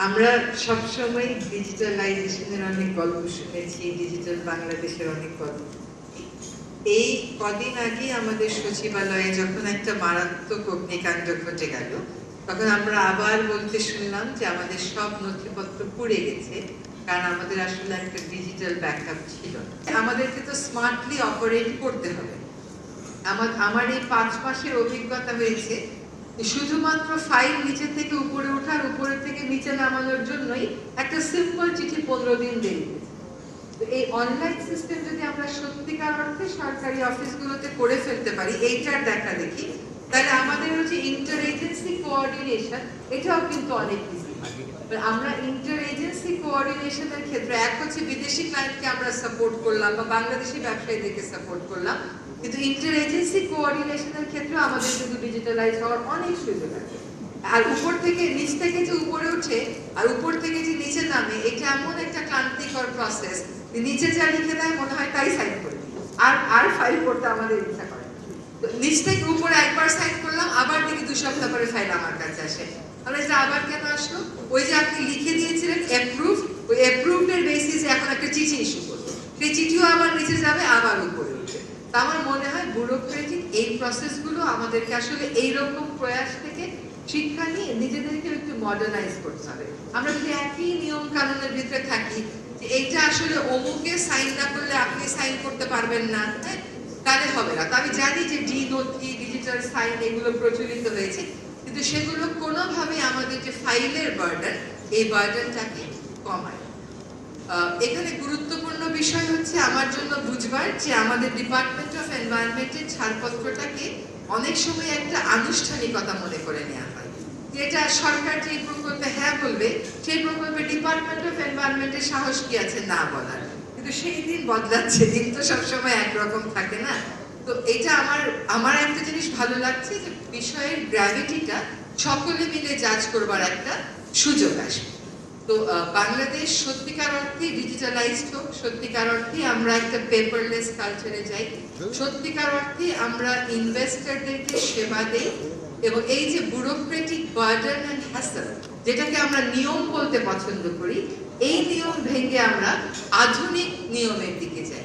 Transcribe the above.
আমরা সবসময় ডিজিটালাইজেশনের অনেক গল্প শুনেছি, ডিজিটাল বাংলাদেশের অনেক গল্প। এই কদিন আগে আমাদের সচিবালয়ে যখন একটা মারাত্মক অগ্নিকাণ্ড ঘটে গেল, তখন আমরা আবার বলতে শুনলাম যে আমাদের সব নথিপত্র পুড়ে গেছে, কারণ আমাদের আসলে একটা ডিজিটাল ব্যাকআপ ছিল। আমাদেরকে তো স্মার্টলি অপারেট করতে হবে। আমার এই 5 মাসের অভিজ্ঞতা হয়েছে শুধুমাত্র ফাইল নিচে থেকে উপরে ওঠার, উপরে থেকে নিচে নামানোর জন্যই একটা সিম্পল চিঠি 15 দিন দেরি। তো এই অনলাইন সিস্টেম যদি আমরা সত্যিকার অর্থে সরকারি অফিসগুলোতে করে ফেলতে পারি, এইটার দেখা দেখি, তাহলে আমাদের হচ্ছে ইন্টার এজেন্সি কোঅর্ডিনেশন, এটাও কিন্তু অনেক ইজি। আমরা ইন্টার এজেন্সি কোঅর্ডিনেশনের ক্ষেত্রে এক হচ্ছে বিদেশি ক্লায়েন্টকে আমরা সাপোর্ট করলাম বা বাংলাদেশি ব্যবসায়ীদেরকে সাপোর্ট করলাম, কিন্তু ইন্টার এজেন্সি কোঅর্ডিনেশনের ক্ষেত্রে আমাদের কিন্তু ডিজিটালাইজ হওয়ার অনেক সুযোগ আছে। আর উপর থেকে নিচ থেকে যে উপরে উঠে আর উপর থেকে যে নিচে নামে, এটা এমন একটা ক্লান্তিকর প্রসেস। নিচে যা লিখে দেয় মনে হয় তাই সাইন করে আর ফাইল করতে আমাদের ইচ্ছা করে। তো নিচ থেকে উপরে একবার সাইন করলাম, আবার দেখি 2 সপ্তাহ পরে ফাইল আমার কাছে আসে। আমরা এটা আবার কেন আসলো? ওই যে আপনি লিখে দিয়েছিলেন অ্যাপ্রুভ, ওই অ্যাপ্রুভের বেসিসে এখন একটা চিঠি ইস্যু করবো, সেই চিঠিও আবার নিচে যাবে, আবার উপরে উঠবে। তা আমার মনে হয় ব্যুরোক্রেটিক এই প্রসেসগুলো আমাদেরকে আসলে এইরকম প্রয়াস থেকে শিক্ষা নিয়ে নিজেদেরকে একটু মডার্নাইজ করতে হবে। আমরা যদি একই নিয়ম কানুনের ভিতরে থাকি যে এইটা আসলে অমুকে সাইন না করলে আপনি সাইন করতে পারবেন না, তাহলে হবে না। তো আমি জানি যে ডি নথি, ডিজিটাল সাইন এগুলো প্রচলিত হয়েছে, কিন্তু সেগুলো কোনোভাবে আমাদের যে ফাইলের বার্ডেন, এই বার্ডেনটাকে কমায়। এখানে গুরুত্বপূর্ণ বিষয় হচ্ছে আমার জন্য বুঝবার যে আমাদের ডিপার্টমেন্ট অফ এনভায়রনমেন্টের ছাড়পত্রটাকে অনেক সময় একটা আনুষ্ঠানিকতা মনে করে নেওয়া হয়। যেটা সরকার যে প্রকল্পে হ্যাঁ বলবে, সেই প্রকল্পে ডিপার্টমেন্ট অফ এনভায়রনমেন্টের সাহস কি আছে না বলার। কিন্তু সেই দিন বদলাচ্ছে, দিন তো সবসময় একরকম থাকে না। তো এটা আমার একটা জিনিস ভালো লাগছে যে বিষয়ের গ্র্যাভিটিটা সকলে মিলে জাজ করবার একটা সুযোগ আসবে। তো বাংলাদেশ সত্যিকার অর্থে ডিজিটালাইজড হোক, সত্যিকার অর্থে আমরা একটা পেপারলেস কালচারে যাই, সত্যিকার অর্থে আমরা ইনভেস্টরদেরকে সেবা দেই, এবং এই যে ব্যুরোক্রেটিক বার্ডেন এন্ড হ্যাসেল, যেটাকে আমরা নিয়ম বলতে পছন্দ করি, এই নিয়ম ভেঙে আমরা আধুনিক নিয়মের দিকে যাই।